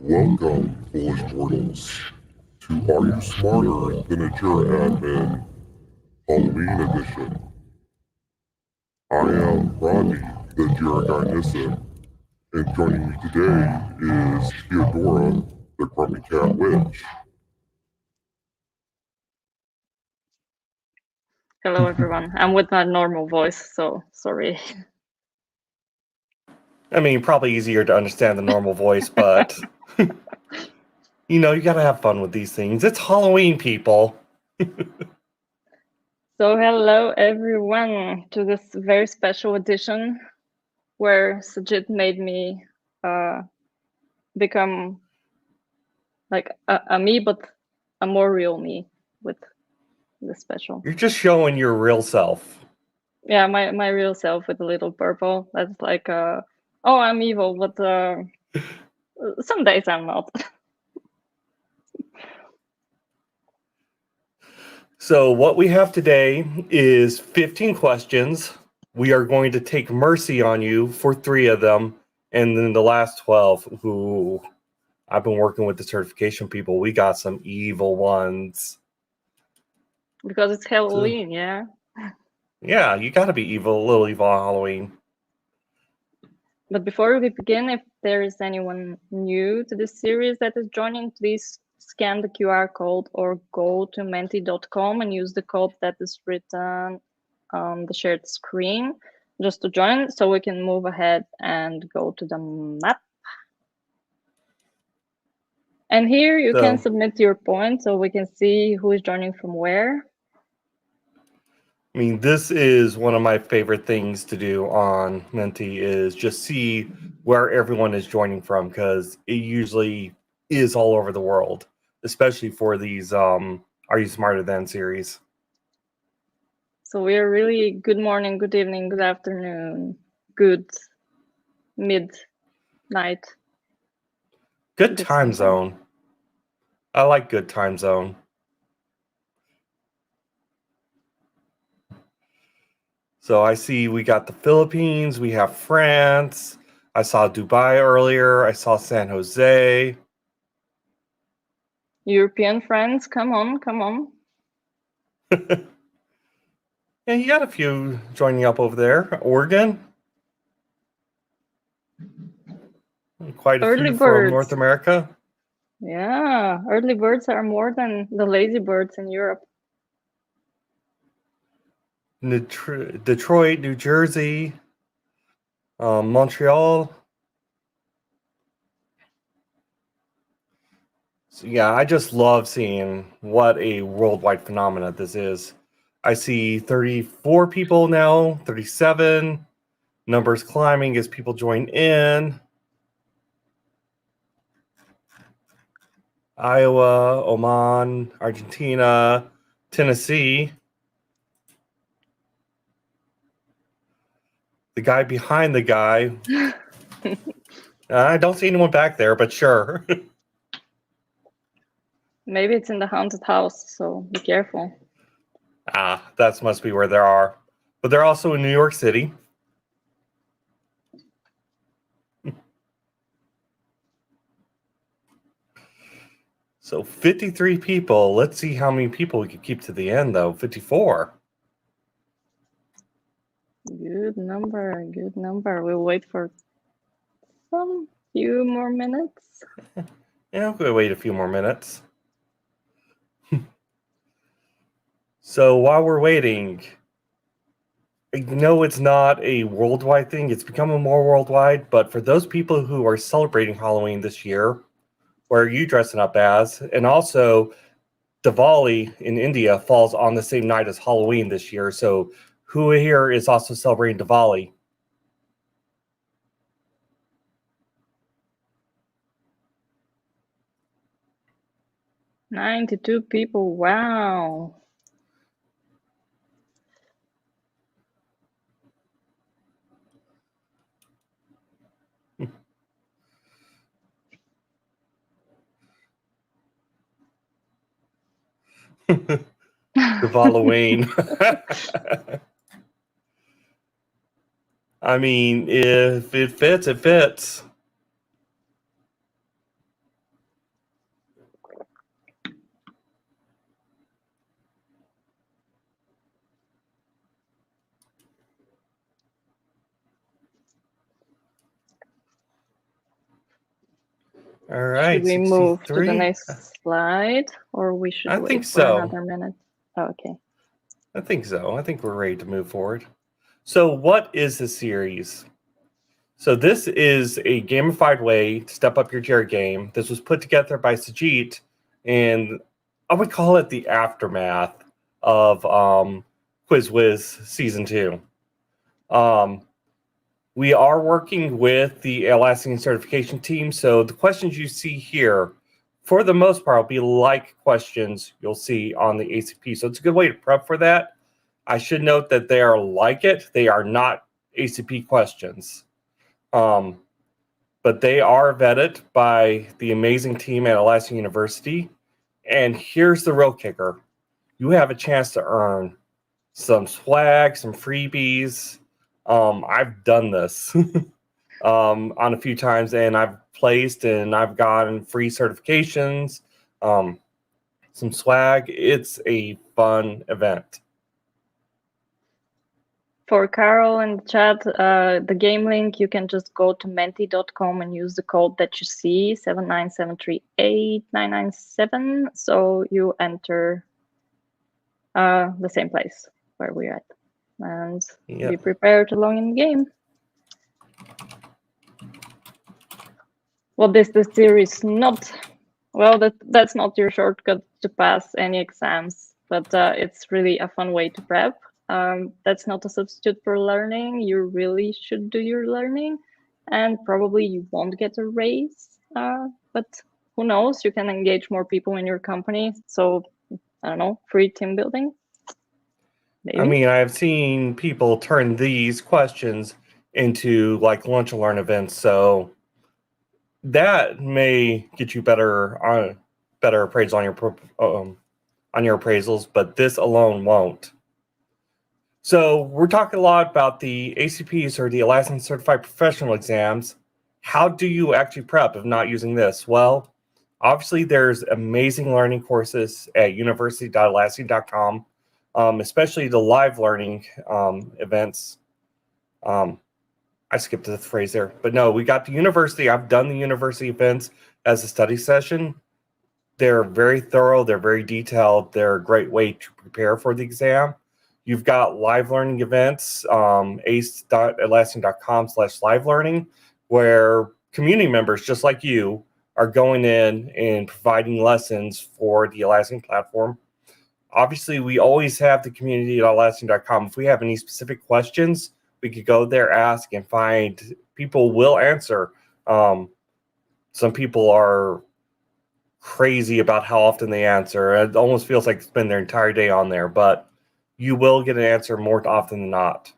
Welcome, foolish mortals, to Are You Smarter Than a Jira Admin Halloween Edition. I am Rodney, the Jira Guy Nissan, and joining me today is Theodora, the Grumpy Cat Witch. Hello, everyone. I'm with my normal voice, so sorry. I mean, probably easier to understand the normal voice, but you gotta have fun with these things. It's Halloween, people. So hello, everyone, to this very special edition where Sajid made me become like a me, but a more real me with the special. You're just showing your real self. Yeah, my real self with a little purple. That's like, oh, I'm evil, but some days I'm not. So what we have today is 15 questions. We are going to take mercy on you for 3 of them, and then the last 12, who I've been working with the certification people, we got some evil ones. Because it's Halloween, yeah? Yeah, you gotta be evil, a little evil on Halloween. But before we begin, if there is anyone new to this series that is joining, please scan the QR code or go to menti.com and use the code that is written on the shared screen just to join, so we can move ahead and go to the map. And here you can submit your point so we can see who is joining from where. I mean, this is one of my favorite things to do on Menti, is just see where everyone is joining from, because it usually is all over the world, especially for these Are You Smarter Than series. So we are really good morning, good evening, good afternoon, good midnight. Good time zone. I like good time zone. So I see we got the Philippines, we have France. I saw Dubai earlier. I saw San Jose. European friends, come on. Yeah, you got a few joining up over there. Oregon. Quite a Early few birds from North America. Yeah, early birds are more than the lazy birds in Europe. Detroit, New Jersey, Montreal. So yeah, I just love seeing what a worldwide phenomenon this is. I see 34 people now, 37. Numbers climbing as people join in. Iowa, Oman, Argentina, Tennessee. The guy behind the guy. I don't see anyone back there, but sure. Maybe it's in the haunted house, so be careful. That must be where they are. But they're also in New York City. So 53 people. Let's see how many people we could keep to the end, though. 54. Good number. We'll wait for some few more minutes. Yeah, we'll wait a few more minutes. So while we're waiting, no, it's not a worldwide thing. It's becoming more worldwide. But for those people who are celebrating Halloween this year, what are you dressing up as? And also, Diwali in India falls on the same night as Halloween this year. So who here is also celebrating Diwali? "92 people, wow. Halloween. I mean, if it fits, it fits. All right. Should we move to the 63? next slide, or we should I wait think for so. another minute? Oh, okay. I think so. I think we're ready to move forward. So, what is the series? So, this is a gamified way to step up your Jira game. This was put together by Sajit, and I would call it the aftermath of Quiz Wiz Season 2. We are working with the Atlassian certification team, so the questions you see here, for the most part, will be like questions you'll see on the ACP. So it's a good way to prep for that. I should note that they are like it. They are not ACP questions. But they are vetted by the amazing team at Atlassian University. And here's the real kicker. You have a chance to earn some swag, some freebies. I've done this on a few times, and I've placed and I've gotten free certifications, some swag. It's a fun event. For Carol in the chat, the game link, you can just go to menti.com and use the code that you see, 797389997. So you enter the same place where we're at. And be prepared to log in the game. Well, this series not, well, that's not your shortcut to pass any exams, but it's really a fun way to prep. That's not a substitute for learning. You really should do your learning, and probably you won't get a raise, but who knows? You can engage more people in your company. So, I don't know, free team building. Maybe. I mean, I've seen people turn these questions into like lunch and learn events, so that may get you better appraisal on your appraisals, but this alone won't. So we're talking a lot about the ACPs, or the Atlassian Certified Professional exams. How do you actually prep if not using this? Well, obviously there's amazing learning courses at university.atlassian.com, especially the live learning events. I skipped the phrase there, but no, we got the university. I've done the university events as a study session. They're very thorough. They're very detailed. They're a great way to prepare for the exam. You've got live learning events, ace.atlassian.com/live learning, where community members just like you are going in and providing lessons for the Atlassian platform. Obviously, we always have the community at Atlassian.com. If we have any specific questions, we could go there, ask, and find people will answer. Some people are crazy about how often they answer. It almost feels like they spend their entire day on there, but you will get an answer more often than not.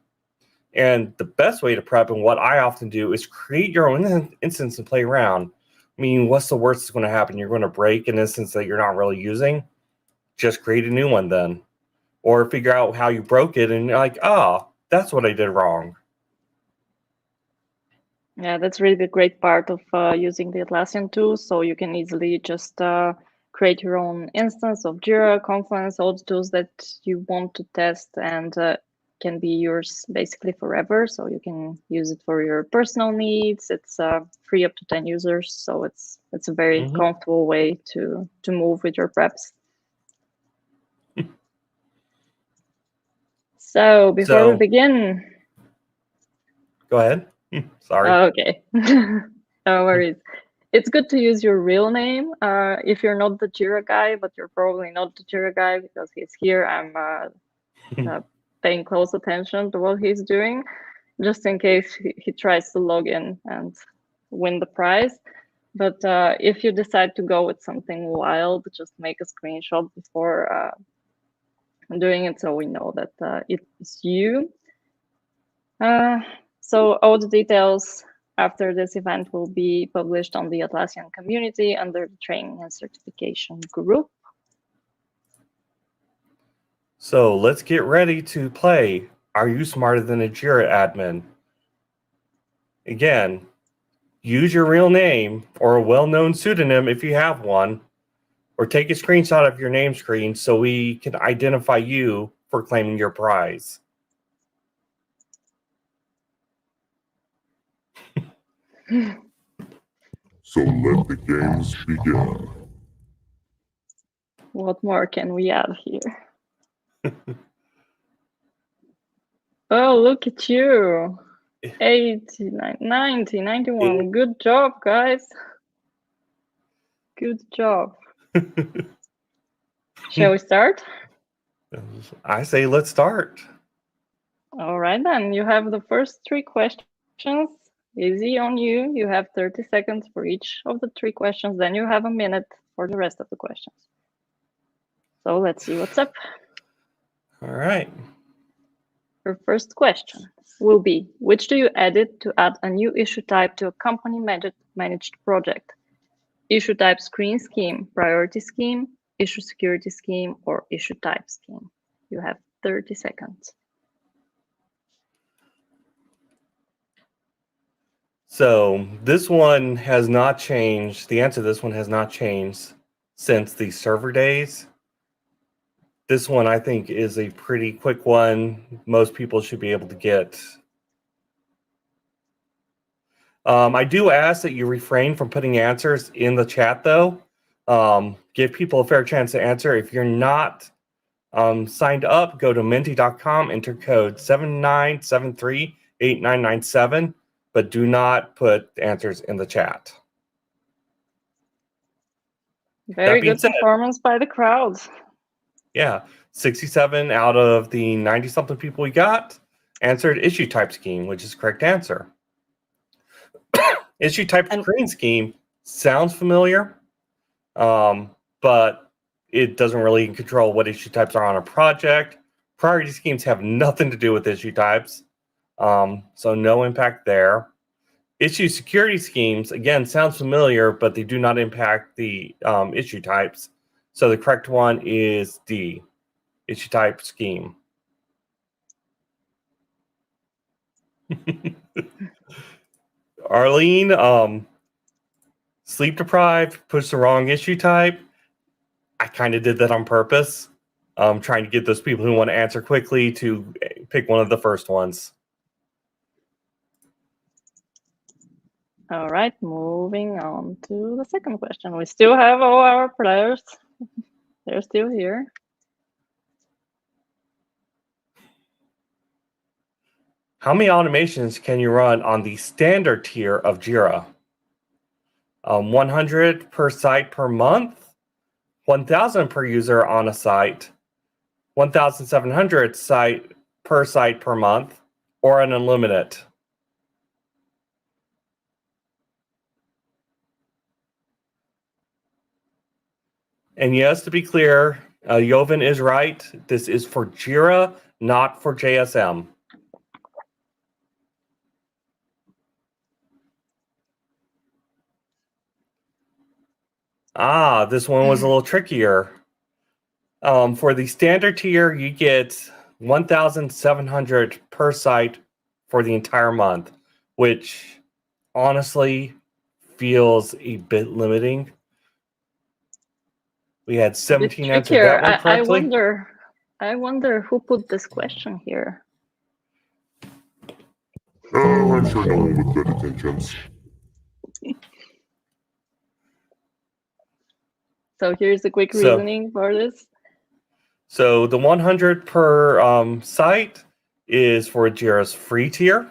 And the best way to prep, and what I often do, is create your own instance and play around. I mean, what's the worst that's going to happen? You're going to break an instance that you're not really using. Just create a new one then. Or figure out how you broke it and you're like, that's what I did wrong. Yeah, that's really the great part of using the Atlassian tools. So you can easily just create your own instance of Jira, Confluence, all the tools that you want to test, and can be yours basically forever. So you can use it for your personal needs. It's free up to 10 users. So it's a very comfortable way to move with your preps. So before we begin. Go ahead. Sorry. Okay. No worries. It's good to use your real name. If you're not the Jira guy, but you're probably not the Jira guy because he's here, I'm paying close attention to what he's doing, just in case he tries to log in and win the prize. But if you decide to go with something wild, just make a screenshot before doing it so we know that it's you. So all the details after this event will be published on the Atlassian community under the training and certification group. So let's get ready to play Are You Smarter Than a Jira Admin? Again, use your real name or a well-known pseudonym if you have one, or take a screenshot of your name screen so we can identify you for claiming your prize. So let the games begin. What more can we add here? Oh, look at you. 89, 90, 91. Good job, guys. Good job. Shall we start? I say let's start. All right, then. You have the first 3 questions. Easy on you. You have 30 seconds for each of the 3 questions. Then you have a minute for the rest of the questions. So let's see what's up. All right. Your first question will be, which do you edit to add a new issue type to a company managed project? Issue type screen scheme, priority scheme, issue security scheme, or issue type scheme. You have 30 seconds. So this one has not changed. The answer to this one has not changed since the server days. This one, I think, is a pretty quick one. Most people should be able to get. I do ask that you refrain from putting answers in the chat, though. Give people a fair chance to answer. If you're not signed up, go to menti.com, enter code 79738997, but do not put answers in the chat. Very good performance by the crowd. Yeah, 67 out of the 90-something people we got answered issue type scheme, which is the correct answer. Issue type screen scheme sounds familiar, but it doesn't really control what issue types are on a project. Priority schemes have nothing to do with issue types, so no impact there. Issue security schemes, again, sounds familiar, but they do not impact the issue types. So the correct one is D, issue type scheme. Arlene, sleep deprived, push the wrong issue type. I kind of did that on purpose, trying to get those people who want to answer quickly to pick one of the first ones. All right, moving on to the second question. We still have all our players. They're still here. How many automations can you run on the standard tier of Jira? 100 per site per month, 1,000 per user on a site, 1,700 per site per month, or an unlimited? And yes, to be clear, Jovan is right. This is for Jira, not for JSM. This one was a little trickier. For the standard tier, you get 1,700 per site for the entire month, which honestly feels a bit limiting. We had 17 answered that one correctly. I wonder who put this question here. I'm sure no one with good intentions. So here's the quick reasoning for this. So the 100 per site is for Jira's free tier.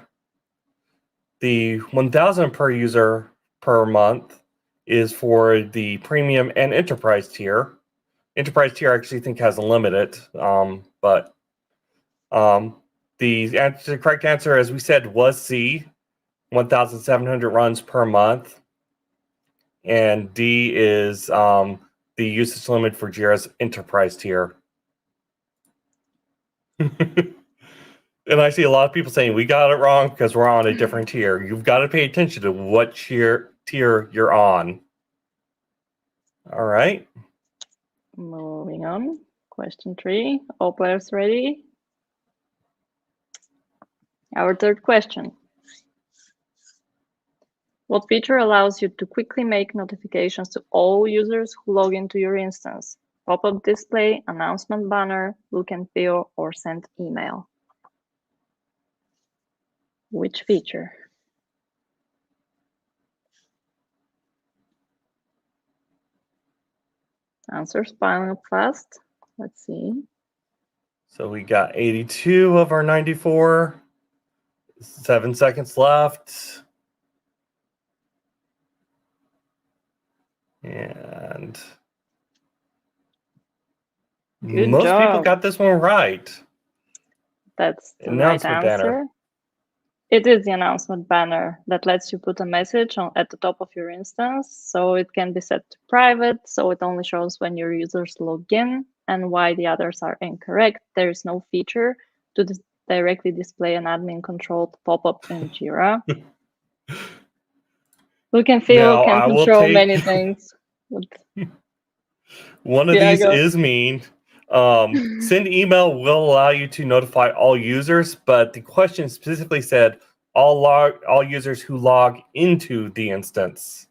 The 1,000 per user per month is for the premium and enterprise tier. Enterprise tier I actually think has a limit, but the correct answer, as we said, was C, 1,700 runs per month. And D is the usage limit for Jira's enterprise tier. And I see a lot of people saying we got it wrong because we're on a different tier. You've got to pay attention to what tier you're on. All right. Moving on. Question 3. All players ready? Our third question. What feature allows you to quickly make notifications to all users who log into your instance? Pop-up display, announcement banner, look and feel, or send email? Which feature? Answers piling up fast. Let's see. So we got 82 of our 94. 7 seconds left. And Good most people job. got this one right. That's the right Announcement answer. banner. It is the announcement banner that lets you put a message at the top of your instance. So it can be set to private, so it only shows when your users log in and why the others are incorrect. There is no feature to directly display an admin-controlled pop-up in Jira. Look and feel Now, can I will control take- many things. One of Yeah, these go. is mean. Send email will allow you to notify all users, but the question specifically said all users who log into the instance.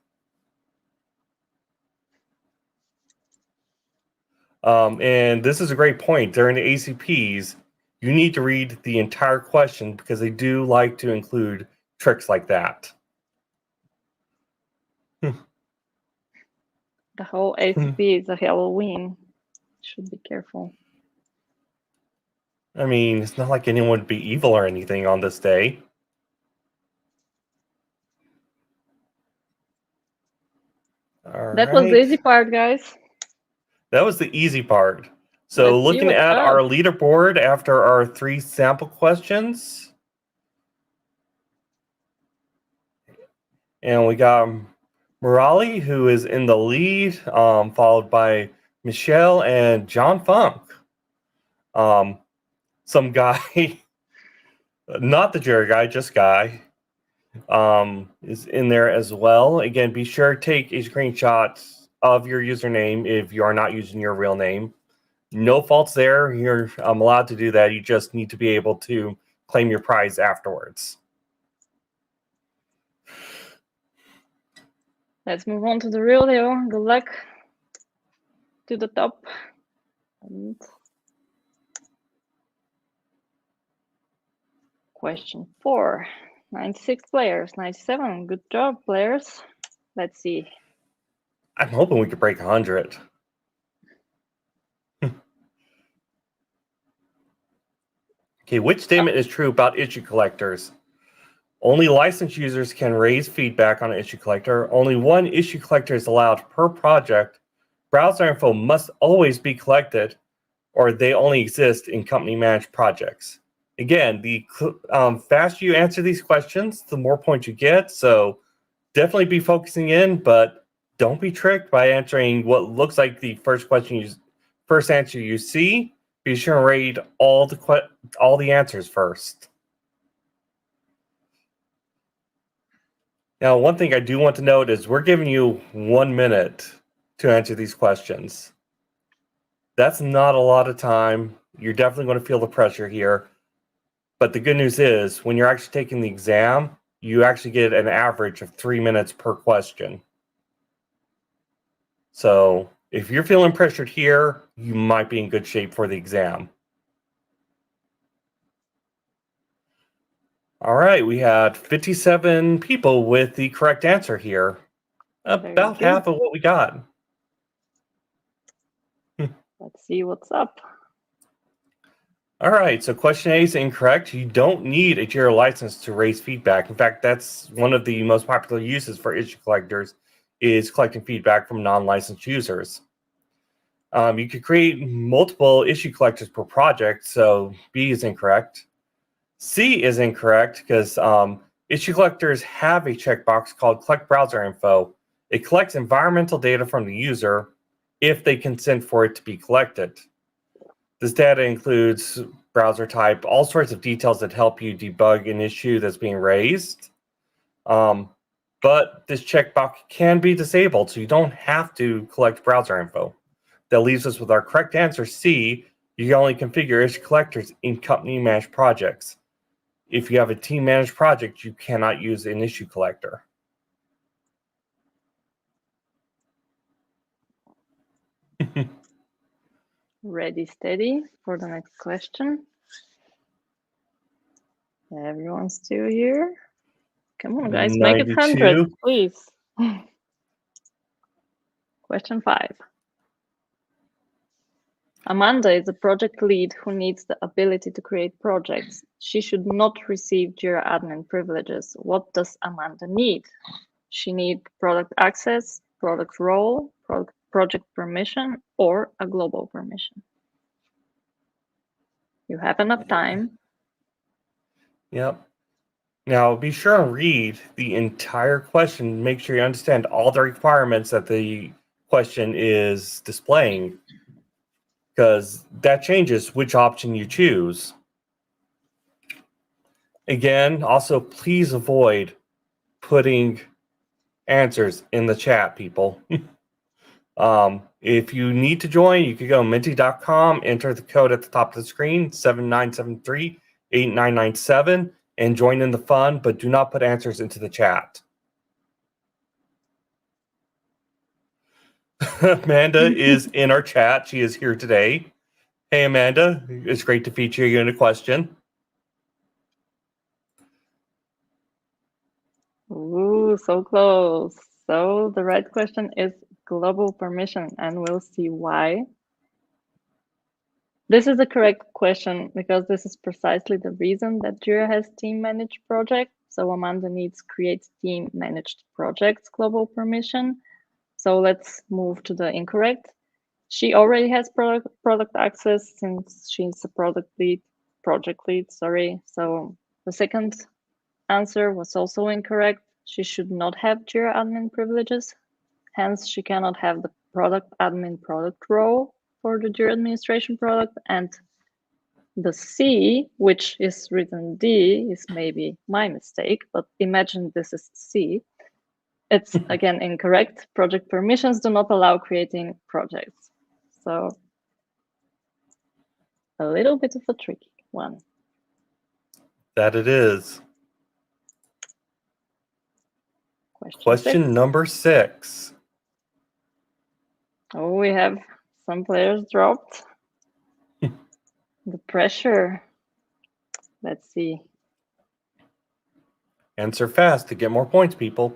And this is a great point. During the ACPs, you need to read the entire question because they do like to include tricks like that. The whole ACP is a Halloween. Should be careful. I mean, it's not like anyone would be evil or anything on this day. All That was the right. easy part, guys. That was the easy part. So Let's see looking what's at up. our leaderboard after our 3 sample questions. And we got Morali, who is in the lead, followed by Michelle and John Funk. Some guy, not the Jerry guy, just guy, is in there as well. Again, be sure to take a screenshot of your username if you are not using your real name. No faults there. You're allowed to do that. You just need to be able to claim your prize afterwards. Let's move on to the real deal. Good luck to the top. And question 4. 96 players, 97. Good job, players. Let's see. I'm hoping we could break 100. Okay, which statement is true about issue collectors? Only licensed users can raise feedback on an issue collector. Only one issue collector is allowed per project. Browser info must always be collected, or they only exist in company-managed projects. Again, the faster you answer these questions, the more points you get. So definitely be focusing in, but don't be tricked by answering what looks like the first answer you see. Be sure and read all the answers first. Now, one thing I do want to note is we're giving you 1 minute to answer these questions. That's not a lot of time. You're definitely going to feel the pressure here. But the good news is when you're actually taking the exam, you actually get an average of 3 minutes per question. So if you're feeling pressured here, you might be in good shape for the exam. All right, we had 57 people with the correct answer here. About half of what we got. Let's see what's up. All right, so question A is incorrect. You don't need a Jira license to raise feedback. In fact, that's one of the most popular uses for issue collectors is collecting feedback from non-licensed users. You could create multiple issue collectors per project, so B is incorrect. C is incorrect because issue collectors have a checkbox called Collect Browser Info. It collects environmental data from the user if they consent for it to be collected. This data includes browser type, all sorts of details that help you debug an issue that's being raised. But this checkbox can be disabled, so you don't have to collect browser info. That leaves us with our correct answer, C. You can only configure issue collectors in company-managed projects. If you have a team-managed project, you cannot use an issue collector. Ready, steady for the next question. Everyone's still here. Come on, guys, make it 100, please. Question 5. Amanda is a project lead who needs the ability to create projects. She should not receive Jira admin privileges. What does Amanda need? She needs product access, product role, project permission, or a global permission. You have enough time. Yep. Now, be sure and read the entire question. Make sure you understand all the requirements that the question is displaying, because that changes which option you choose. Again, also, please avoid putting answers in the chat, people. If you need to join, you can go menti.com, enter the code at the top of the screen, 7973-8997, and join in the fun, but do not put answers into the chat. Amanda is in our chat. She is here today. Hey, Amanda, it's great to feature you in a question. Ooh, so close. So the right question is global permission, and we'll see why. This is the correct question because this is precisely the reason that Jira has team managed projects. So Amanda needs create team managed projects global permission. So let's move to the incorrect. She already has product access since she's a project lead, sorry. So the second answer was also incorrect. She should not have Jira admin privileges. Hence, she cannot have the product admin product role for the Jira administration product. And the C, which is written D, is maybe my mistake, but imagine this is C. It's again incorrect. Project permissions do not allow creating projects. So a little bit of a tricky one. That it is. Question number 6. Oh, we have some players dropped. The pressure. Let's see. Answer fast to get more points, people.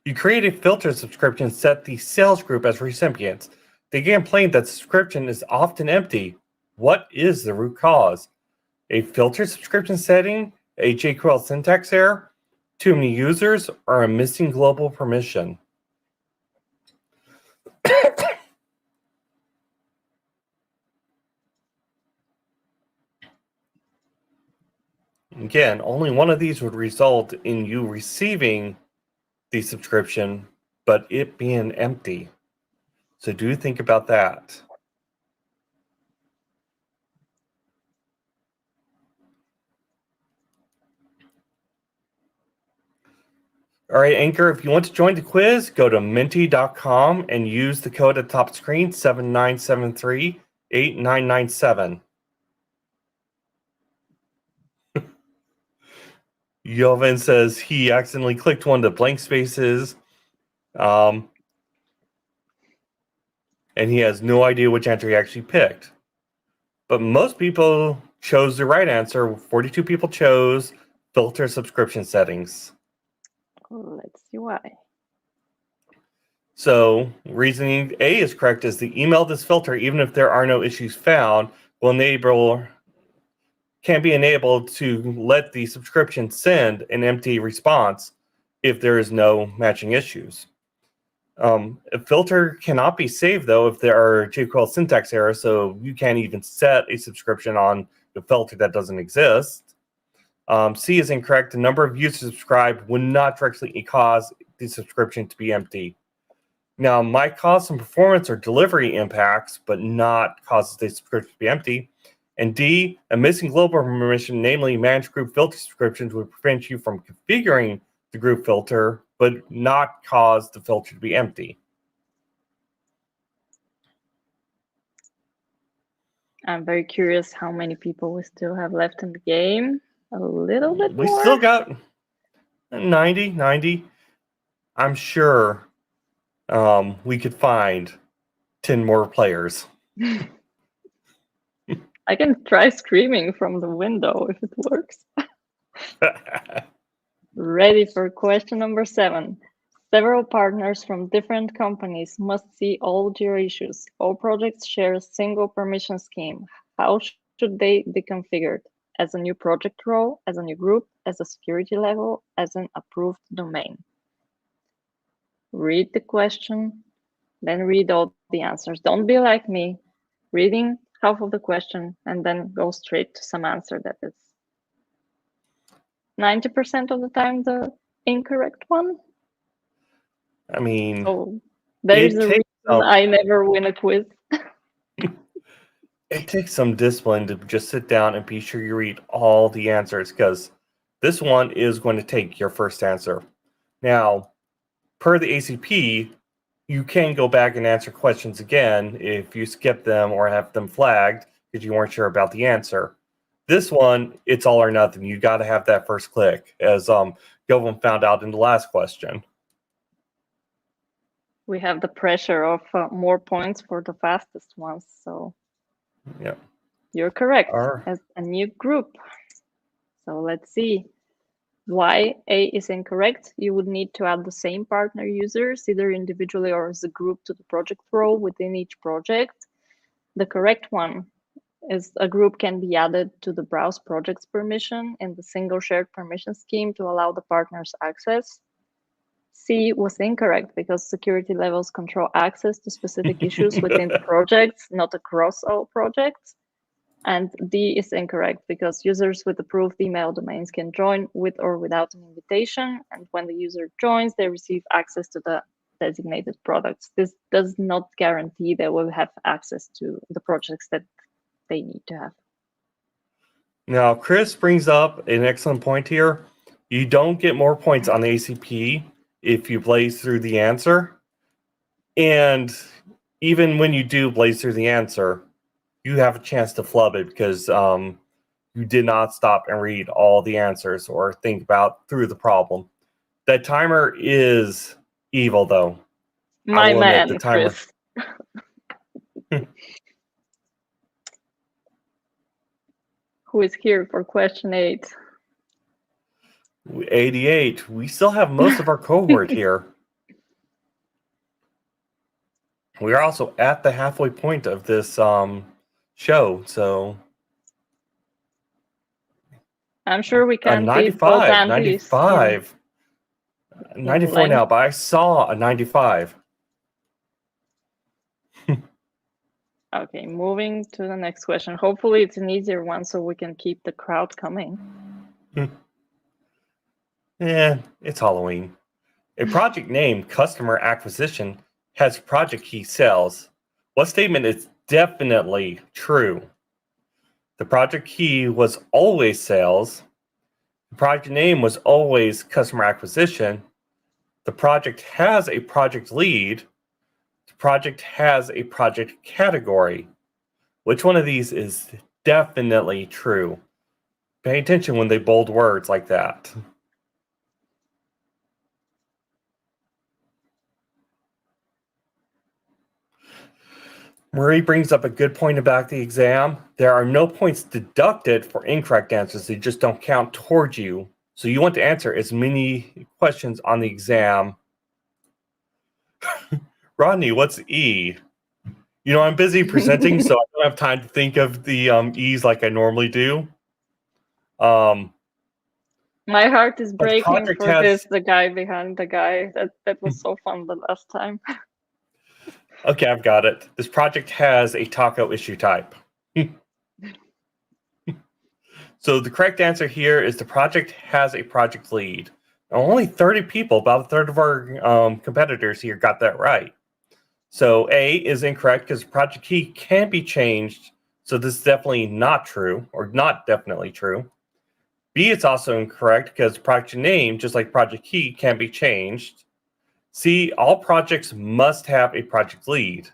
You create a filter subscription, set the sales group as recipients. They complain that subscription is often empty. What is the root cause? A filter subscription setting, a JQL syntax error, too many users, or a missing global permission? Again, only one of these would result in you receiving the subscription, but it being empty. So do think about that. All right, Anchor, if you want to join the quiz, go to menti.com and use the code at the top of the screen, 7973-8997. Jovan says he accidentally clicked one of the blank spaces, and he has no idea which answer he actually picked. But most people chose the right answer. 42 people chose filter subscription settings. Let's see why. So reasoning A is correct, is the email this filter, even if there are no issues found, can be enabled to let the subscription send an empty response if there is no matching issues. A filter cannot be saved, though, if there are JQL syntax errors, so you can't even set a subscription on the filter that doesn't exist. C is incorrect. The number of users subscribed would not directly cause the subscription to be empty. Now, might cause some performance or delivery impacts, but not causes the subscription to be empty. And D, a missing global permission, namely managed group filter subscriptions, would prevent you from configuring the group filter, but not cause the filter to be empty. I'm very curious how many people we still have left in the game. A little bit more. We still got 90. I'm sure we could find 10 more players. I can try screaming from the window if it works. Ready for question number 7. Several partners from different companies must see all Jira issues. All projects share a single permission scheme. How should they be configured? As a new project role, as a new group, as a security level, as an approved domain? Read the question, then read all the answers. Don't be like me, reading half of the question and then go straight to some answer that is 90% of the time the incorrect one. I mean, So there is it a takes reason I never win a quiz. it takes some discipline to just sit down and be sure you read all the answers, because this one is going to take your first answer. Now, per the ACP, you can go back and answer questions again if you skip them or have them flagged because you weren't sure about the answer. This one, it's all or nothing. You got to have that first click, as Govin found out in the last question. We have the pressure of more points for the fastest ones. So Yeah, you're correct. Are- As a new group. So let's see. Why A is incorrect. You would need to add the same partner users, either individually or as a group, to the project role within each project. The correct one is a group can be added to the browse projects permission in the single shared permission scheme to allow the partners access. C was incorrect because security levels control access to specific issues within the projects, not across all projects. And D is incorrect because users with approved email domains can join with or without an invitation. And when the user joins, they receive access to the designated products. This does not guarantee they will have access to the projects that they need to have. Now, Chris brings up an excellent point here. You don't get more points on the ACP if you blaze through the answer. And even when you do blaze through the answer, you have a chance to flub it because you did not stop and read all the answers or think about through the problem. That timer is evil, though. My will admit, man, Chris. Who is here for question 8? 88. We still have most of our cohort here. We are also at the halfway point of this show, so I'm sure we can beat 95, 95, 94 now, but I saw a 95. Okay, moving to the next question. Hopefully it's an easier one so we can keep the crowd coming. Yeah, it's Halloween. A project named Customer Acquisition has project key sales. What statement is definitely true? The project key was always sales. The project name was always customer acquisition. The project has a project lead. The project has a project category. Which one of these is definitely true? Pay attention when they bold words like that. Marie brings up a good point about the exam. There are no points deducted for incorrect answers. They just don't count towards you. So you want to answer as many questions on the exam. Rodney, what's E? You know, I'm busy presenting, so I don't have time to think of the E's like I normally do. My heart is breaking for this, the guy behind the guy. That was so fun the last time. Okay, I've got it. This project has a taco issue type. So the correct answer here is the project has a project lead. Now, only 30 people, about a third of our competitors here, got that right. So A is incorrect because project key can be changed. So this is definitely not true, or not definitely true. B is also incorrect because project name, just like project key, can be changed. C, all projects must have a project lead.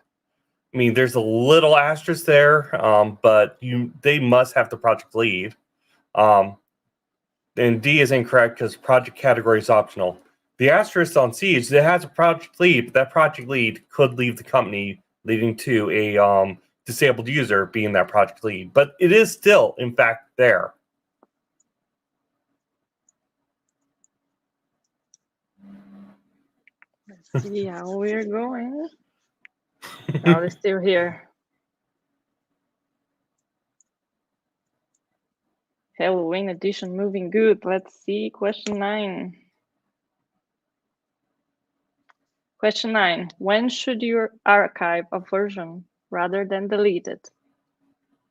I mean, there's a little asterisk there, but they must have the project lead. And D is incorrect because project category is optional. The asterisk on C is it has a project lead, but that project lead could leave the company, leading to a disabled user being that project lead. But it is still, in fact, there. See how we're going. No, they're still here. Halloween edition moving good. Let's see. Question 9. Question 9. When should you archive a version rather than delete it?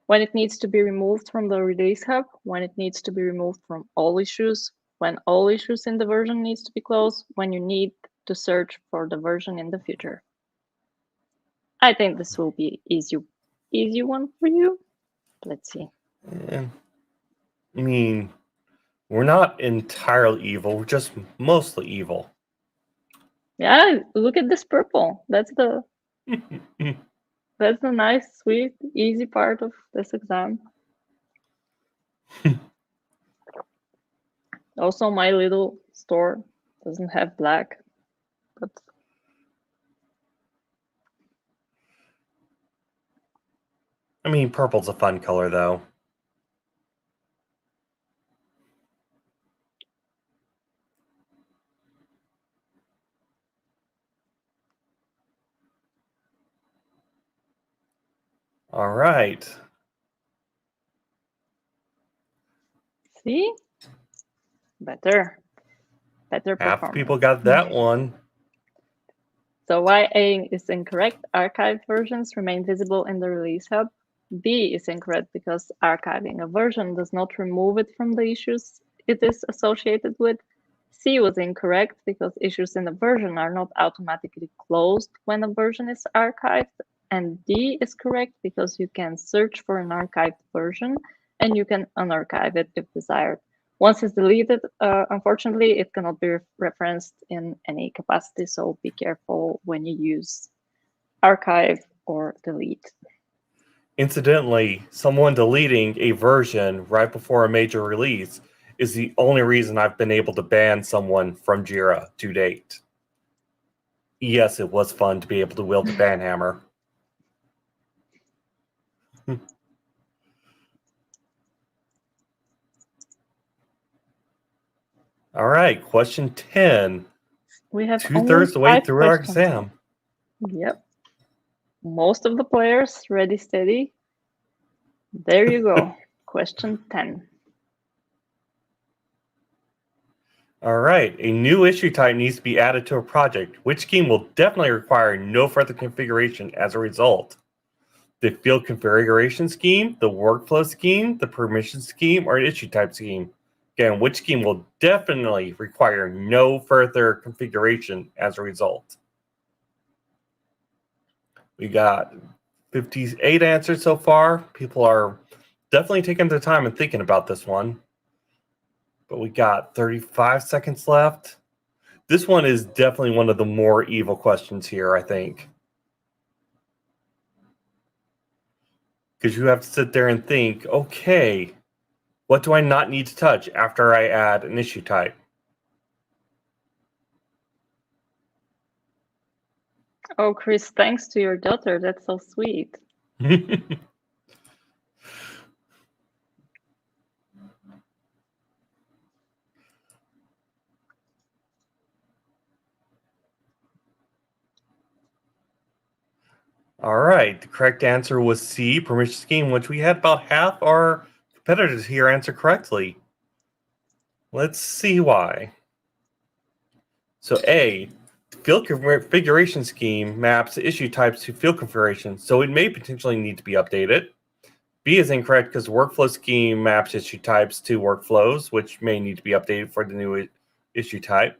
When it needs to be removed from the release hub, when it needs to be removed from all issues, when all issues in the version needs to be closed, when you need to search for the version in the future. I think this will be easy one for you. Let's see. Yeah. I mean, we're not entirely evil. We're just mostly evil. Yeah, look at this purple. That's the nice, sweet, easy part of this exam. Also, my little store doesn't have black, but I mean, purple's a fun color, though. All right. see? Better Half the performance. people got that one. So why A is incorrect? Archived versions remain visible in the release hub. B is incorrect because archiving a version does not remove it from the issues it is associated with. C was incorrect because issues in a version are not automatically closed when a version is archived. And D is correct because you can search for an archived version and you can unarchive it if desired. Once it's deleted, unfortunately, it cannot be referenced in any capacity, so be careful when you use archive or delete. Incidentally, someone deleting a version right before a major release is the only reason I've been able to ban someone from Jira to date. Yes, it was fun to be able to wield the ban hammer. All right, question 10. We have 2/3 the way through our exam. Yep. Most of the players ready, steady. There you go. Question 10. All right, a new issue type needs to be added to a project. Which scheme will definitely require no further configuration as a result? The field configuration scheme, the workflow scheme, the permission scheme, or issue type scheme? Again, which scheme will definitely require no further configuration as a result? We got 58 answers so far. People are definitely taking their time and thinking about this one. But we got 35 seconds left. This one is definitely one of the more evil questions here, I think. Because you have to sit there and think, okay, what do I not need to touch after I add an issue type? Oh, Chris, thanks to your daughter. That's so sweet. All right, the correct answer was C, permission scheme, which we had about half our competitors here answer correctly. Let's see why. So A, field configuration scheme maps issue types to field configuration, so it may potentially need to be updated. B is incorrect because workflow scheme maps issue types to workflows, which may need to be updated for the new issue type.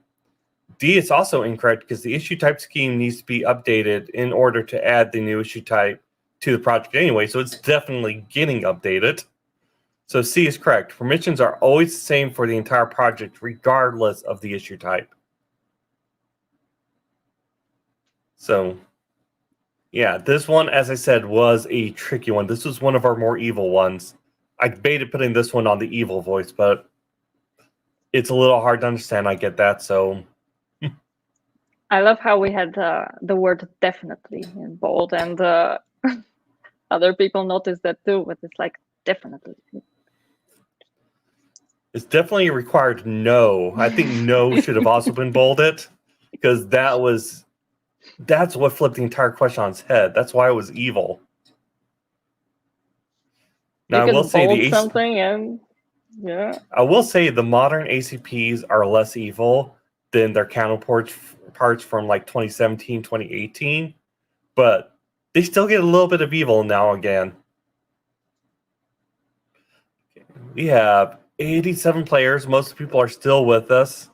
D is also incorrect because the issue type scheme needs to be updated in order to add the new issue type to the project anyway, so it's definitely getting updated. So C is correct. Permissions are always the same for the entire project, regardless of the issue type. So, yeah, this one, as I said, was a tricky one. This was one of our more evil ones. I debated putting this one on the evil voice, but it's a little hard to understand. I get that, so... I love how we had the word definitely in bold, and other people noticed that too, but it's like definitely. It's definitely required no. I think no should have also been bolded. because that's what flipped the entire question on its head. That's why it was evil. Now, You I can will say bold something and yeah. I will say the modern ACPs are less evil than their counterparts from like 2017, 2018, but they still get a little bit of evil now and again. We have 87 players. Most people are still with us.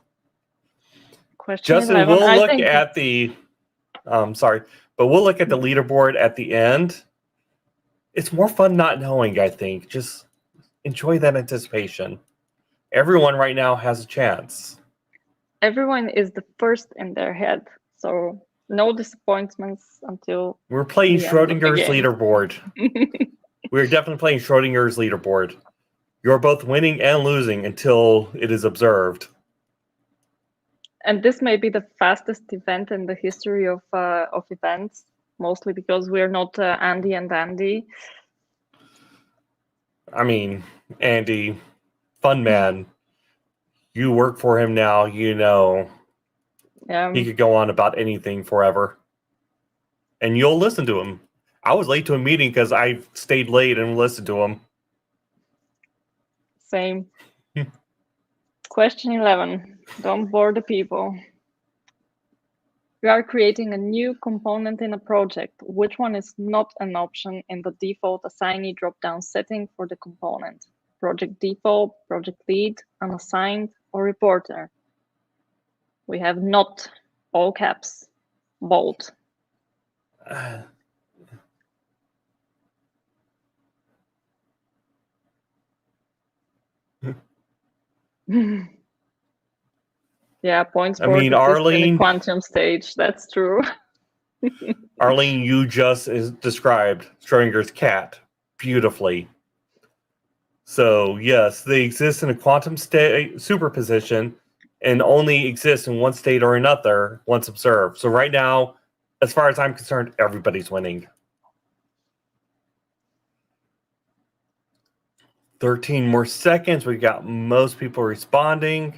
Question Justin, 11. we'll I look think at the we'll look at the leaderboard at the end. It's more fun not knowing, I think. Just enjoy that anticipation. Everyone right now has a chance. everyone is the first in their head, so no disappointments until We're playing the end of the Schrodinger's game. leaderboard. We're definitely playing Schrodinger's leaderboard. You're both winning and losing until it is observed. And this may be the fastest event in the history of events, mostly because we're not Andy and Andy. I mean, Andy, fun man. You work for him now, you know. He could go on about anything forever. And you'll listen to him. I was late to a meeting because I stayed late and listened to him. Same. Question 11. Don't bore the people. We are creating a new component in a project. Which one is not an option in the default assignee drop-down setting for the component? Project default, project lead, unassigned, or reporter? We have not, all caps, bold. Yeah, points board exists in Arlene, the quantum stage. That's true. Arlene, you just described Schrodinger's cat beautifully. So yes, they exist in a quantum state superposition and only exist in one state or another once observed. So right now, as far as I'm concerned, everybody's winning. 13 more seconds. We got most people responding.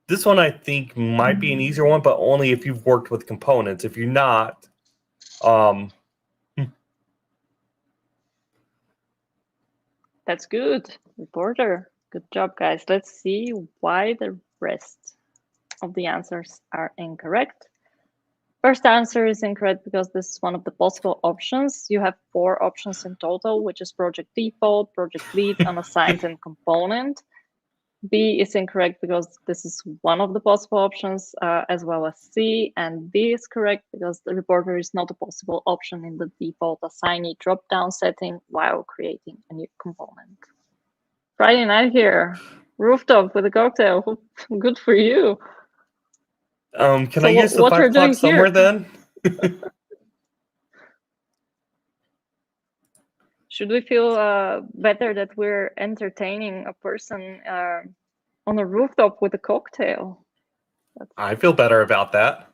This one I think might be an easier one, but only if you've worked with components. If you're not, That's good, reporter. Good job, guys. Let's see why the rest of the answers are incorrect. First answer is incorrect because this is one of the possible options. You have 4 options in total, which is project default, project lead, unassigned, and component. B is incorrect because this is one of the possible options, as well as C, and D is correct because the reporter is not a possible option in the default assignee drop-down setting while creating a new component. Friday night here, rooftop with a cocktail. Good for you. Can I use the 5 o'clock somewhere then? Should we feel better that we're entertaining a person on a rooftop with a cocktail? I feel better about that.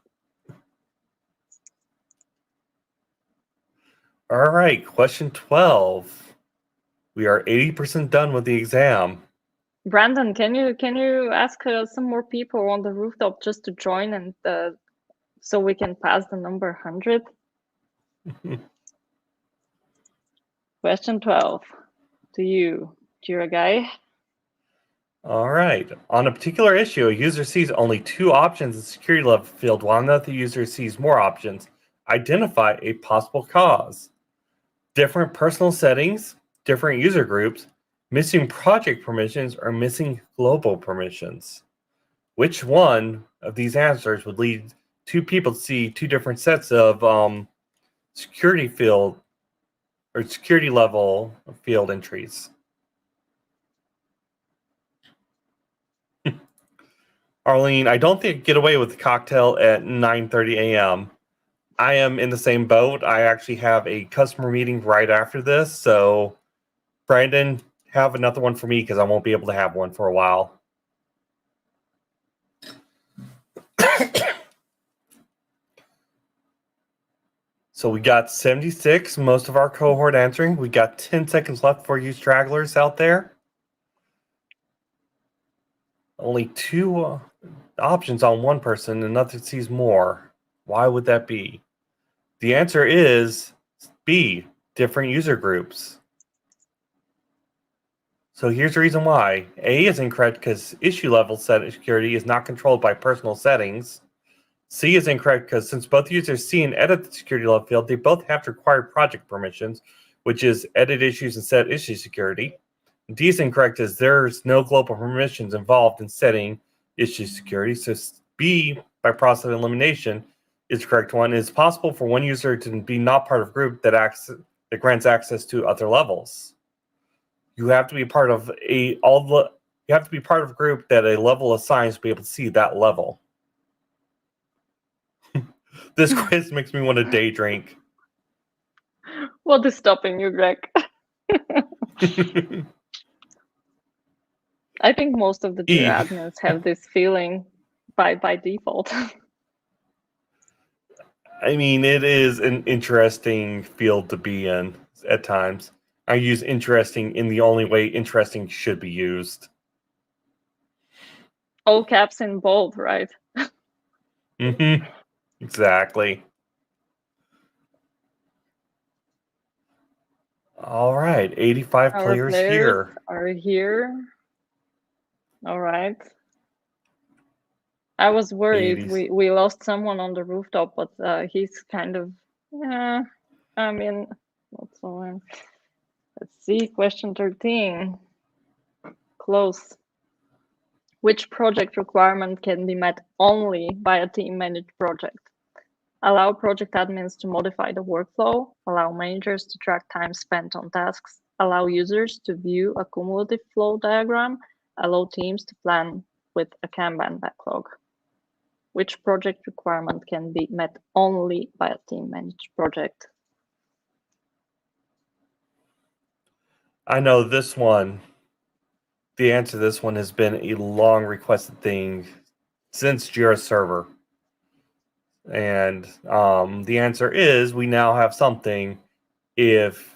All right, question 12. We are 80% done with the exam. Brandon, can you ask some more people on the rooftop just to join and so we can pass the number 100? Question 12 to you, Jira guy. All right. On a particular issue, a user sees only 2 options in the security level field, while another user sees more options. Identify a possible cause. Different personal settings, different user groups, missing project permissions, or missing global permissions. Which one of these answers would lead 2 people to see 2 different sets of security field or security level field entries? Arlene, I don't think I get away with the cocktail at 9:30 a.m. I am in the same boat. I actually have a customer meeting right after this. So, Brandon, have another one for me because I won't be able to have one for a while. So we got 76, most of our cohort answering. We got 10 seconds left for you stragglers out there. Only two options on one person and another sees more. Why would that be? The answer is B, different user groups. So here's the reason why. A is incorrect because issue level security is not controlled by personal settings. C is incorrect because since both users see and edit the security level field, they both have to require project permissions, which is edit issues and set issue security. D is incorrect as there's no global permissions involved in setting issue security. So B, by process of elimination, is the correct one. It's possible for one user to be not part of a group that grants access to other levels. You have to be part of a group that a level assigns to be able to see that level. This quiz makes me want to day drink. What is stopping you, Greg? I think most of the Jira admins have this feeling by default. I mean, it is an interesting field to be in at times. I use interesting in the only way interesting should be used. All caps in bold, right? Mm-hmm. Exactly. All right, 85 Our players here. Are here. All right. I was worried 80s. we lost someone on the rooftop, but he's kind of, yeah, I mean, not so. Let's see, question 13. Close. Which project requirement can be met only by a team-managed project? Allow project admins to modify the workflow, allow managers to track time spent on tasks, allow users to view a cumulative flow diagram, allow teams to plan with a Kanban backlog. Which project requirement can be met only by a team-managed project? I know this one. The answer to this one has been a long requested thing since Jira Server. And the answer is we now have something if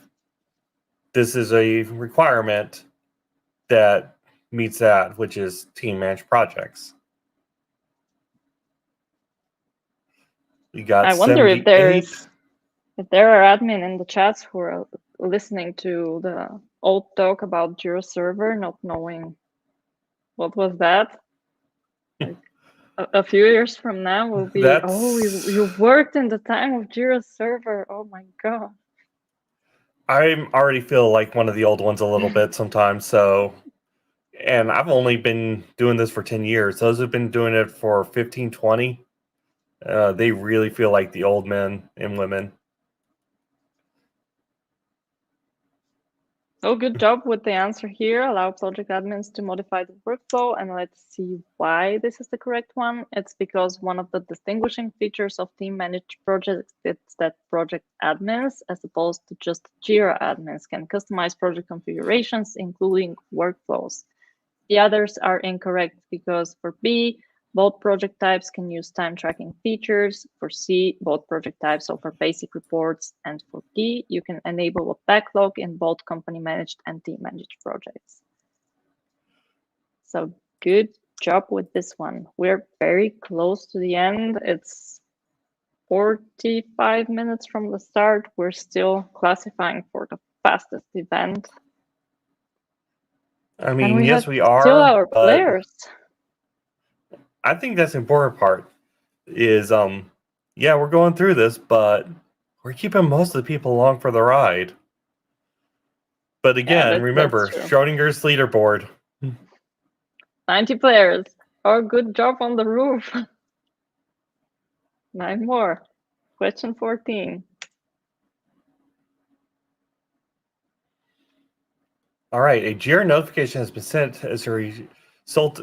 this is a requirement that meets that, which is team managed projects. We got I wonder if 78. if there are admin in the chats who are listening to the old talk about Jira Server, not knowing what was that. Like, a few years from now will be, oh, you worked in the time of Jira Server. Oh my god. I already feel like one of the old ones a little bit sometimes. So, and I've only been doing this for 10 years. Those who've been doing it for 15, 20, they really feel like the old men and women. Oh, good job with the answer here. Allow project admins to modify the workflow. And let's see why this is the correct one. It's because one of the distinguishing features of team managed projects is that project admins, as opposed to just Jira admins, can customize project configurations, including workflows. The others are incorrect because for B, both project types can use time tracking features. For C, both project types offer basic reports. And for D, you can enable a backlog in both company managed and team managed projects. So good job with this one. We're very close to the end. It's 45 minutes from the start. We're still classifying for the fastest event. I mean, yes, we are. Still our players. I think that's the important part is, yeah, we're going through this, but we're keeping most of the people along for the ride. But again, remember, Schrodinger's leaderboard. 90 players. Oh, good job on the roof. 9 more. Question 14. All right, a Jira notification has been sent as a result.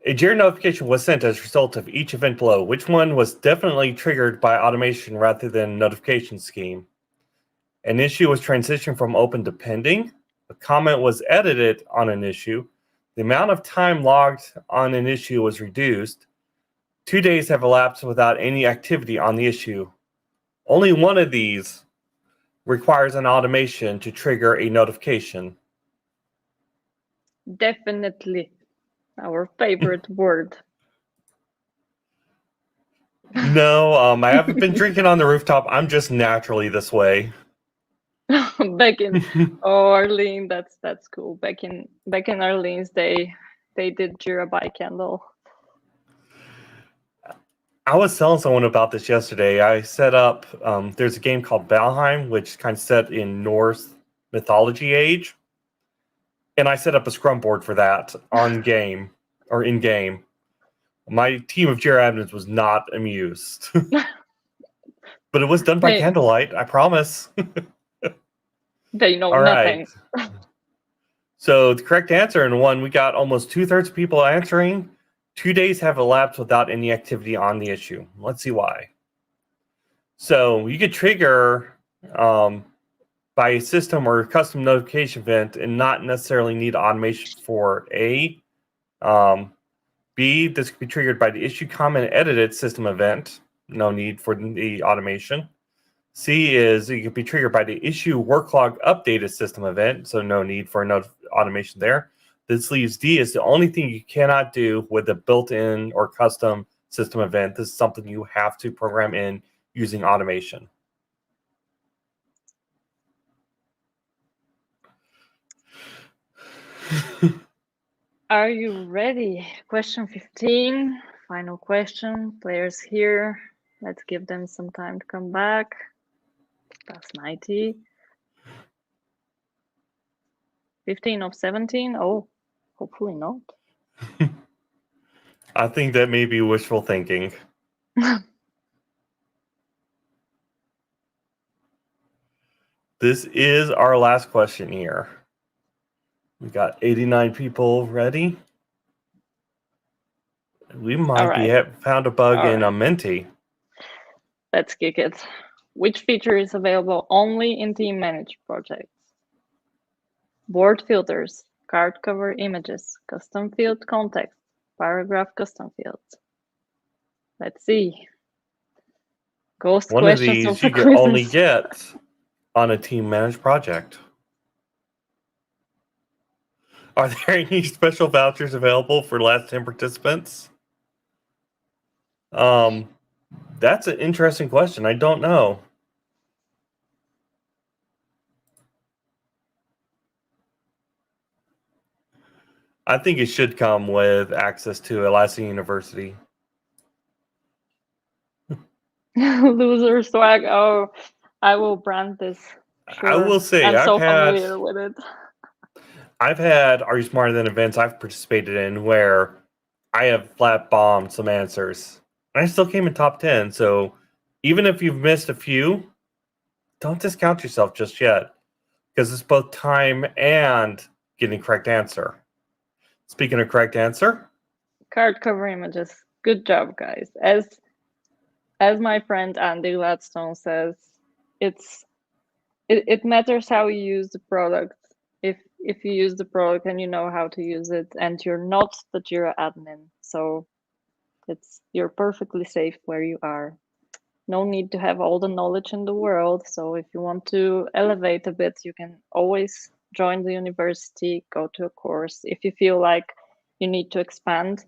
A Jira notification was sent as a result of each event below. Which one was definitely triggered by automation rather than notification scheme? An issue was transitioned from open to pending. A comment was edited on an issue. The amount of time logged on an issue was reduced. 2 days have elapsed without any activity on the issue. Only one of these requires an automation to trigger a notification. Definitely. Our favorite word. No, I haven't been drinking on the rooftop. I'm just naturally this way. Back in Arlene, that's cool. Back in Arlene's they did Jira by candle. I was telling someone about this yesterday. I set up, there's a game called Valheim, which is kind of set in Norse mythology age. And I set up a scrum board for that on game or in game. My team of Jira admins was not amused. But it was done by candlelight, I promise. They know All nothing. right. So the correct answer in one, we got almost 2/3 of people answering. 2 days have elapsed without any activity on the issue. Let's see why. So you could trigger by a system or custom notification event and not necessarily need automation for A. B, this could be triggered by the issue comment edited system event. No need for the automation. C is it could be triggered by the issue work log updated system event. So no need for automation there. This leaves D as the only thing you cannot do with a built-in or custom system event. This is something you have to program in using automation. Are you ready? Question 15. Final question. Players here. Let's give them some time to come back. That's 90. 15 of 17. Oh, hopefully not. I think that may be wishful thinking. This is our last question here. We got 89 people ready. We might be found a bug in a Menti. Let's kick it. Which feature is available only in team managed projects? Board filters, card cover images, custom field context, paragraph custom fields. Let's see. Ghost One of questions these the you can only get on a team managed project. Are there any special vouchers available for last 10 participants? That's an interesting question. I don't know. I think it should come with access to Atlassian University. Loser swag. Oh, I will brand this. Sure. I will say, I'm so familiar with it. I've had Are You Smarter Than events I've participated in where I have flat bombed some answers. And I still came in top 10. So even if you've missed a few, don't discount yourself just yet. Because it's both time and getting correct answer. Speaking of correct answer. Card cover images. Good job, guys. As my friend Andy Gladstone says, it matters how you use the product. If you use the product and you know how to use it, and you're not the Jira admin, so you're perfectly safe where you are. No need to have all the knowledge in the world. So if you want to elevate a bit, you can always join the university, go to a course. If you feel like you need to expand,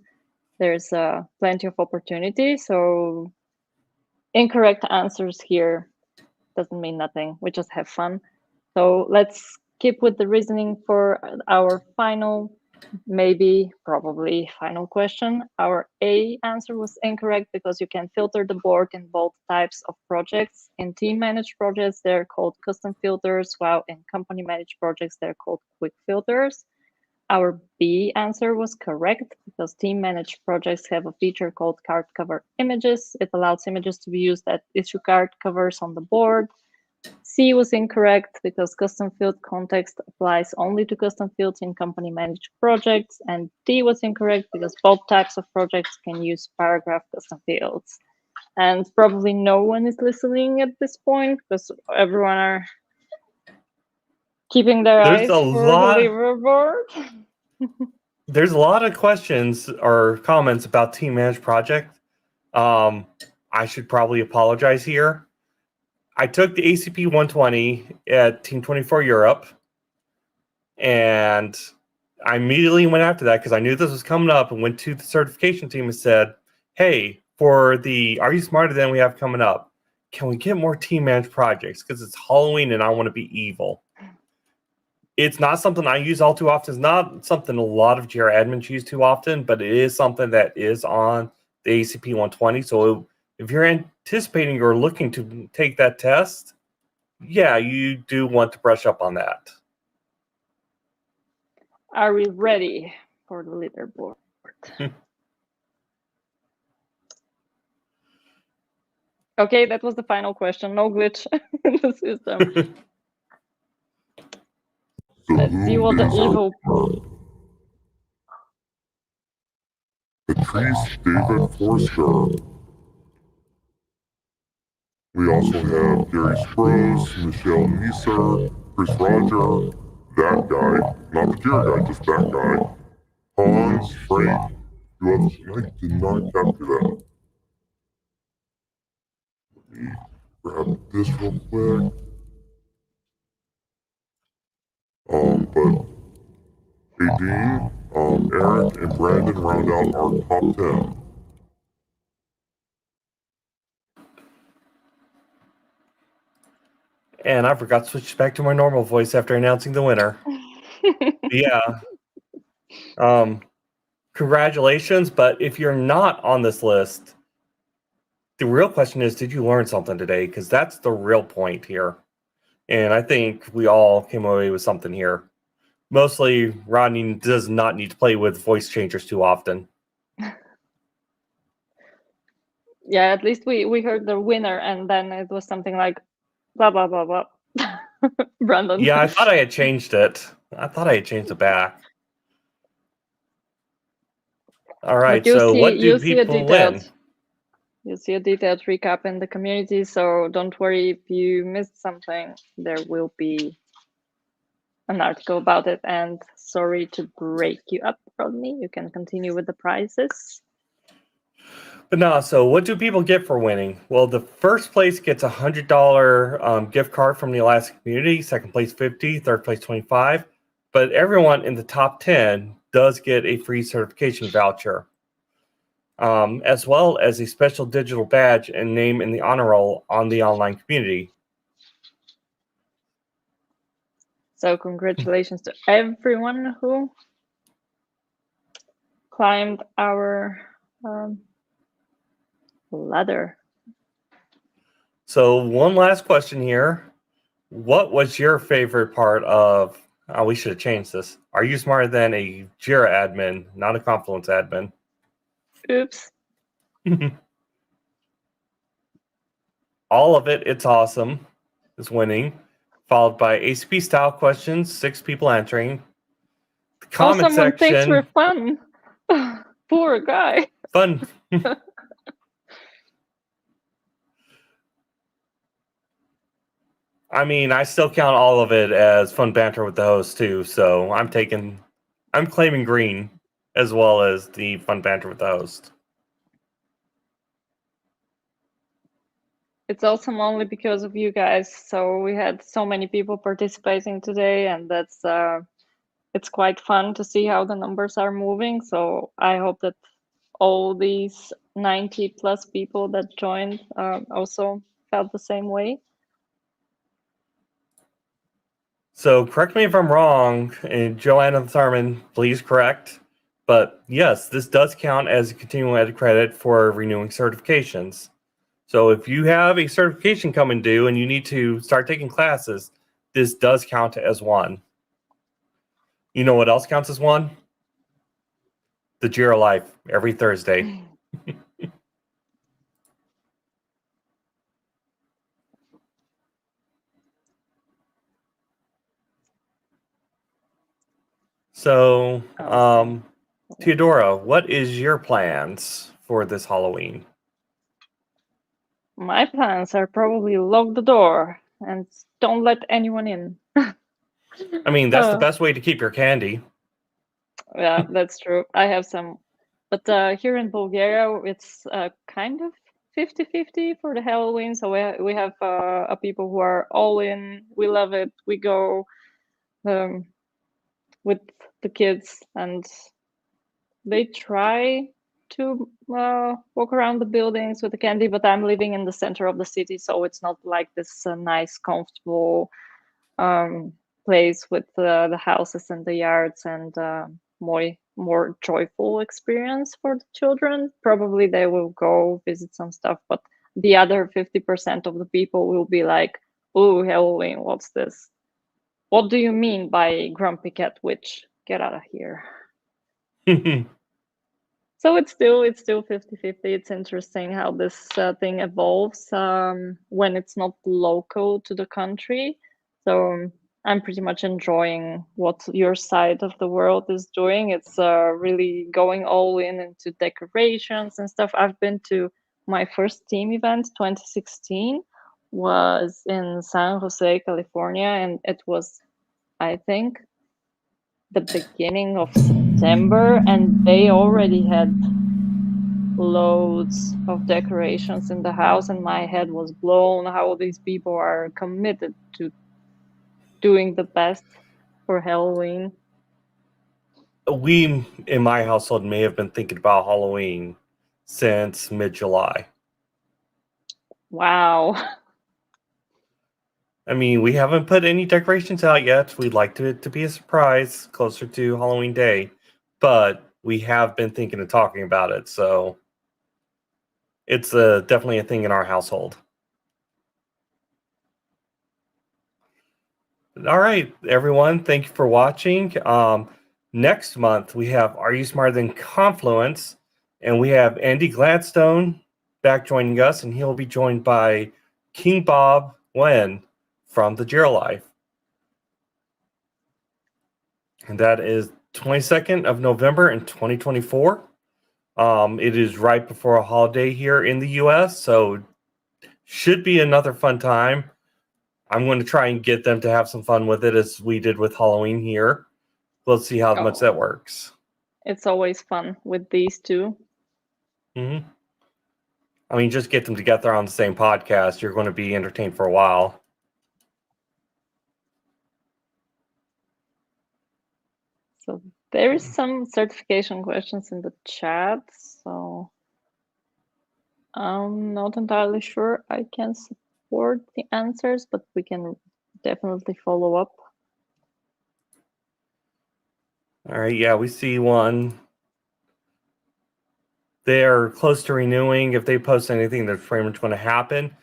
there's plenty of opportunity. So incorrect answers here doesn't mean nothing. We just have fun. So let's keep with the reasoning for our final, maybe, probably final question. Our A answer was incorrect because you can filter the board in both types of projects. In team managed projects, they're called custom filters, while in company managed projects, they're called quick filters. Our B answer was correct because team managed projects have a feature called card cover images. It allows images to be used as issue card covers on the board. C was incorrect because custom field context applies only to custom fields in company managed projects. And D was incorrect because both types of projects can use paragraph custom fields. And probably no one is listening at this point because everyone are keeping their eyes for the Leaderboard. There's a lot of questions or comments about team managed project. I should probably apologize here. I took the ACP 120 at Team 24 Europe, and I immediately went after that because I knew this was coming up and went to the certification team and said, hey, for the Are You Smarter Than we have coming up, can we get more team managed projects? Because it's Halloween and I want to be evil. It's not something I use all too often. It's not something a lot of Jira admins use too often, but it is something that is on the ACP 120. So if you're anticipating or looking to take that test, yeah, you do want to brush up on that. Are we ready for the leaderboard? Okay, that was the final question. No glitch in the system. So Let's see who what the is our evil. Patrice David Forster. We also have Gary Sprouse, Michelle Neeser, Chris Roger, that guy, not the Jira guy, just that guy, Hans Frank. You have, I did not capture that. Let me grab this real quick. But Aideen, Eric, and Brandon round out our top 10. And I forgot to switch back to my normal voice after announcing the winner. Yeah. Congratulations, but if you're not on this list, the real question is, did you learn something today? Because that's the real point here. And I think we all came away with something here. Mostly, Rodney does not need to play with voice changers too often. Yeah, at least we heard the winner, and then it was something like blah blah blah blah. Brandon. Yeah, I thought I had changed it. I thought I had changed it back. All right, so what do people win? You see a detailed recap in the community, so don't worry if you missed something. There will be an article about it, and sorry to break you up, Rodney. You can continue with the prizes. But no, so what do people get for winning? Well, the first place gets a $100 gift card from the Atlassian community, second place 50, third place 25. But everyone in the top 10 does get a free certification voucher, as well as a special digital badge and name in the honor roll on the online community. So congratulations to everyone who climbed our ladder. So one last question here. What was your favorite part of, we should have changed this. Are you smarter than a Jira admin, not a Confluence admin? Oops. All of it, it's awesome, is winning. Followed by ACP style questions, 6 people answering. The comment someone thinks section. we're fun. Poor guy. Fun. I mean, I still count all of it as fun banter with the host too. So I'm claiming green as well as the fun banter with the host. It's awesome only because of you guys. So we had so many people participating today, and that's it's quite fun to see how the numbers are moving. So I hope that all these 90 plus people that joined also felt the same way. So correct me if I'm wrong, and Joanna Thurman, please correct. But yes, this does count as a continuing ed credit for renewing certifications. So if you have a certification coming due and you need to start taking classes, this does count as one. You know what else counts as one? The Jira Life every Thursday. So, Theodora, what is your plans for this Halloween? My plans are probably lock the door and don't let anyone in. I mean, that's the best way to keep your candy. Yeah, that's true. I have some, but here in Bulgaria, it's kind of 50-50 for the Halloween. So we have people who are all in. We love it. We go with the kids, and they try to walk around the buildings with the candy, but I'm living in the center of the city, so it's not like this nice, comfortable place with the houses and the yards and more joyful experience for the children. Probably they will go visit some stuff, but the other 50% of the people will be like, "Oh, Halloween, what's this? What do you mean by Grumpy Cat Witch? Get out of here." So it's still 50-50. It's interesting how this thing evolves when it's not local to the country. So I'm pretty much enjoying what your side of the world is doing. It's really going all in into decorations and stuff. I've been to my first team event, 2016, was in San Jose, California, and it was, I think, the beginning of September, and they already had loads of decorations in the house, and my head was blown how these people are committed to doing the best for Halloween. We, in my household, may have been thinking about Halloween since mid-July. Wow. I mean, we haven't put any decorations out yet. We'd like it to be a surprise closer to Halloween Day, but we have been thinking and talking about it, so it's definitely a thing in our household. All right, everyone, thank you for watching. Next month, we have Are You Smarter Than Confluence? And we have Andy Gladstone back joining us, and he'll be joined by King Bob Wen from the Jira Life. And that is 22nd of November in 2024. It is right before a holiday here in the US, so should be another fun time. I'm going to try and get them to have some fun with it as we did with Halloween here. We'll see how much that works. It's always fun with these two. Mm-hmm. I mean, just get them together on the same podcast. You're going to be entertained for a while. So there is some certification questions in the chat, so I'm not entirely sure I can support the answers, but we can definitely follow up. All right, yeah, we see one. They're close to renewing. If they post anything, that's pretty much going to happen.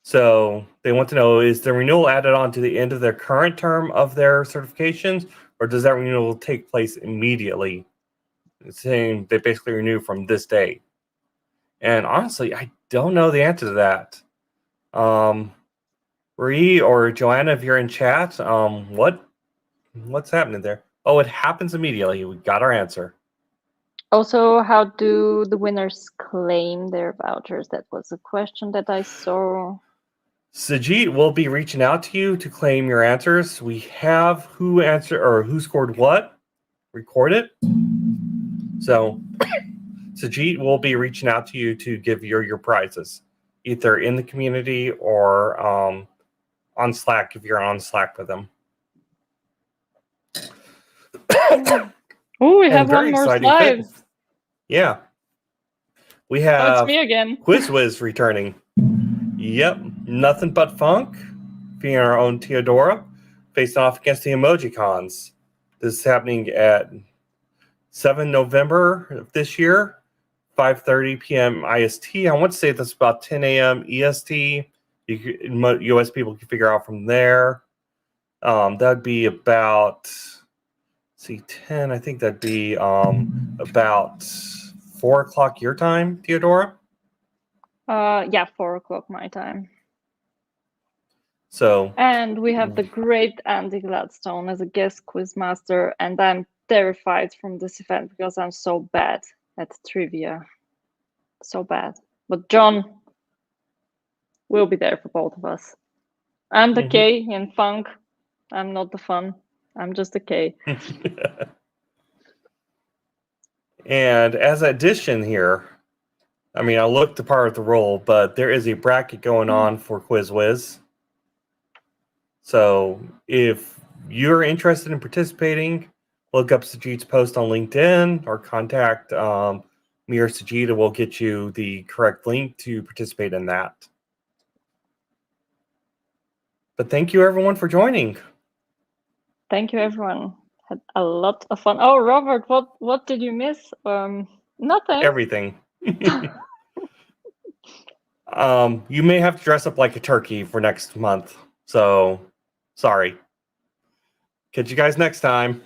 So they want to know, is the renewal added on to the end of their current term of their certifications, or does that renewal take place immediately? It's saying they basically renew from this day. And honestly, I don't know the answer to that. Ree or Joanna, if you're in chat, what's happening there? Oh, it happens immediately. We got our answer. Also, how do the winners claim their vouchers? That was a question that I saw. Sajid will be reaching out to you to claim your answers. We have who answered or who scored what recorded. So Sajid will be reaching out to you to give your prizes, either in the community or on Slack if you're on Slack with them. Oh, we have one more slide. Yeah. We have it's me again. QuizWiz returning. Yep. Nothing But Funk, being our own Theodora, facing off against the Emoji Cons. This is happening at 7 November of this year, 5:30 p.m. IST. I want to say that's about 10 a.m. EST. US people can figure out from there. That'd be about 10. I think that'd be about 4 o'clock your time, Theodora. Yeah, 4 o'clock my time. So, and we have the great Andy Gladstone as a guest quizmaster, and I'm terrified from this event because I'm so bad at trivia. So bad. But John will be there for both of us. I'm the K in funk. I'm not the fun. I'm just the K. And as addition here, I mean, I looked the part of the role, but there is a bracket going on for QuizWiz. So if you're interested in participating, look up Sajid's post on LinkedIn or contact me or Sajid. We'll get you the correct link to participate in that. But thank you, everyone, for joining. Thank you, everyone. Had a lot of fun. Oh, Robert, what did you miss? Nothing. Everything. You may have to dress up like a turkey for next month. So, sorry. Catch you guys next time.